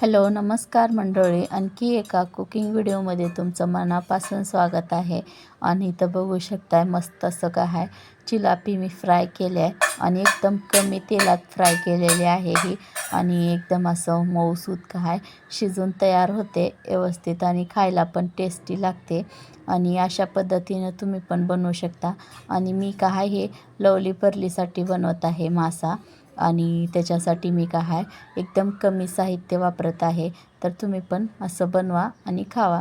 Hello नमस्कार मंडळी, आणखी एका कुकिंग व्हिडिओमध्ये तुमचं मनापासून स्वागत आहे. आणि इथं बघू शकताय मस्त असं काय आहे, चिलापी मी फ्राय केले आहे आणि एकदम कमी तेलात फ्राय केलेली आहे ही. आणि एकदम असं मऊसूत काय शिजून तयार होते व्यवस्थित आणि खायला पण टेस्टी लागते. आणि अशा पद्धतीनं तुम्ही पण बनवू शकता. आणि मी काय हे लवली परलीसाठी बनवत आहे मासा, आणि त्याच्यासाठी मी काय आहे एकदम कमी साहित्य वापरत आहे. तर तुम्ही पण असं बनवा आणि खावा.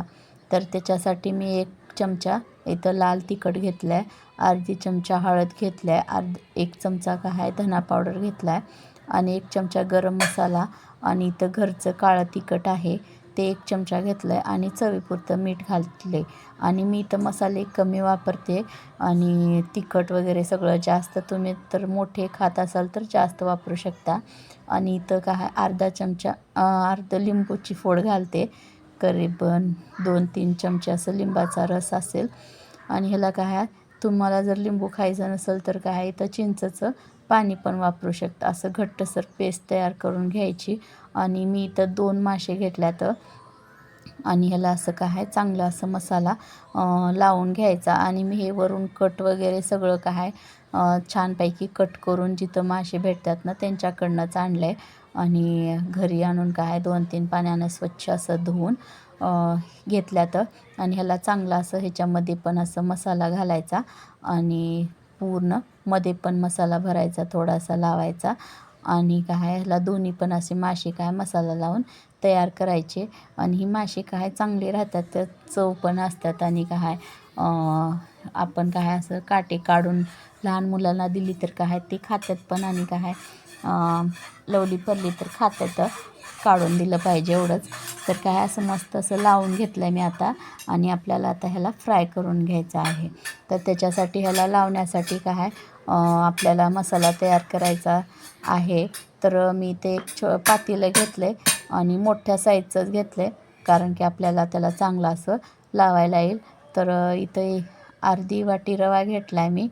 तर त्याच्यासाठी मी 1 चमचा इथं लाल तिखट घेतलं आहे, अर्धी चमचा हळद घेतलं आहे, 1 चमचा काय आहे धना पावडर घेतला आहे, आणि 1 चमचा गरम मसाला, आणि इथं घरचं काळं तिखट आहे ते 1 चमचा घेतलं आहे, आणि चवीपुरतं मीठ घातले. आणि मी इथं मसाले कमी वापरते आणि तिखट वगैरे सगळं जास्त. तुम्ही तर मोठे खात असाल तर जास्त वापरू शकता. आणि इथं काय अर्धा चमचा अर्ध लिंबूची फोड घालते, करीबन 2-3 चमचे असं लिंबाचा रस असेल. आणि ह्याला काय तुम्हाला जर लिंबू खायचं नसेल तर काय इथं चिंचेचं पाणी पण वापरू शकता. असं घट्टसर पेस्ट तयार करून घ्यायची. आणि मी इथं 2 मासे घेतल्यात, आणि ह्याला असं काय चांगलं असं मसाला लावून घ्यायचा. आणि मी हे वरून कट वगैरे सगळं काय छानपैकी कट करून जिथं मासे भेटतात ना त्यांच्याकडनंच आणलं आहे. आणि घरी आणून काय 2-3 पाण्यानं स्वच्छ असं धुवून घेतल्यात. आणि ह्याला चांगलं असं ह्याच्यामध्ये पण असं मसाला घालायचा, आणि पूर्ण मध्ये पण मसाला भरायचा, थोडासा लावायचा. आणि काय ह्याला दोन्ही पण असे मासे काय मसाला लावून तयार करायचे. आणि ही मासे काय चांगले राहतात, तर चव पण असतात. आणि काय आपण काय असं काटे काढून लहान मुलांना दिली तर काय ते खातात पण. आणि काय लवली परली तर खातात, काढून दिलं पाहिजे एवढंच. तर काय असं मस्त असं लावून घेतलं आहे मी आता. आणि आपल्याला आता ह्याला फ्राय करून घ्यायचं आहे. तर त्याच्यासाठी ह्याला लावण्यासाठी काय आपल्याला मसाला तयार करायचा आहे. तर मी ते एक पातेलं घेतलं आहे, आणि मोठ्या साईजचंच घेतलं आहे, कारण की आपल्याला त्याला चांगलं असं लावायला येईल. तर इथं अर्धी वाटी रवा घेतला आहे मी,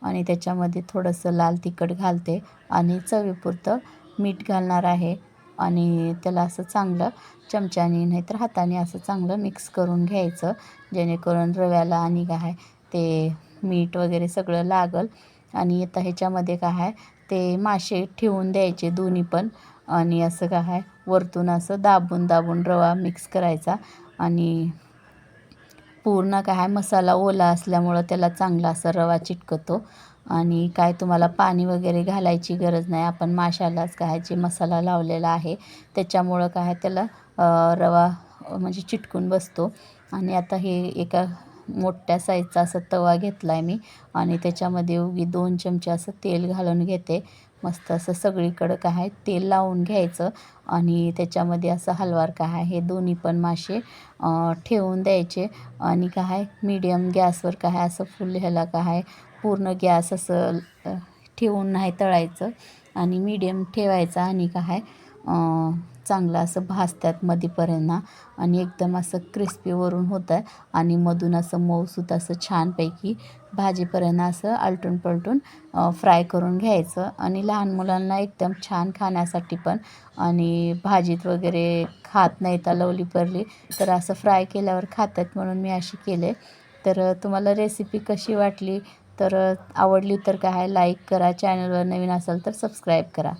आणि त्याच्यामध्ये थोडंसं लाल तिखट घालते, आणि चवीपुरतं मीठ घालणार आहे. आणि त्याला असं चांगलं चमच्याने नाहीतर हाताने असं चांगलं मिक्स करून घ्यायचं, जेणेकरून रव्याला आणि काय ते मीठ वगैरे सगळं लागल. आणि आता ह्याच्यामध्ये काय ते मासे ठेवून द्यायचे दोन्ही पण. आणि असं काय वरतून असं दाबून दाबून रवा मिक्स करायचा. आणि पूर्ण काय मसाला ओला असल्यामुळं त्याला चांगला असा रवा चिटकतो. आणि काय तुम्हाला पाणी वगैरे घालायची गरज नाही, आपण माशालाच काय जे मसाला लावलेला आहे त्याच्यामुळं काय त्याला रवा म्हणजे चिटकून बसतो. आणि आता हे एका मोठ्या साईजचा असा तवा घेतला आहे मी, आणि त्याच्यामध्ये 2 चमचे असं तेल घालून घेते. मस्त असं सगळीकडं काय तेल लावून घ्यायचं, आणि त्याच्यामध्ये असं हलवार काय हे दोन्ही पण मासे ठेवून द्यायचे. आणि काय मीडियम गॅसवर काय असं फुल ह्याला काय पूर्ण गॅस असं ठेवून नाही तळायचं, आणि मीडियम ठेवायचा. आणि काय चांगलं असं भाजतात मधीपर्यंत, आणि एकदम असं क्रिस्पी वरून होतं, आणि मधून असं मऊसूत असं छानपैकी भाजीपर्यंत असं आलटून पलटून फ्राय करून घ्यायचं. आणि लहान मुलांना एकदम छान खाण्यासाठी पण, आणि भाजीत वगैरे खात नाही तर लवली परली तर असं फ्राय केल्यावर खातात, म्हणून मी अशी केले. तर तुम्हाला रेसिपी कशी वाटली, तर आवडली तर काय लाईक करा, चॅनलवर नवीन असाल तर सबस्क्राईब करा.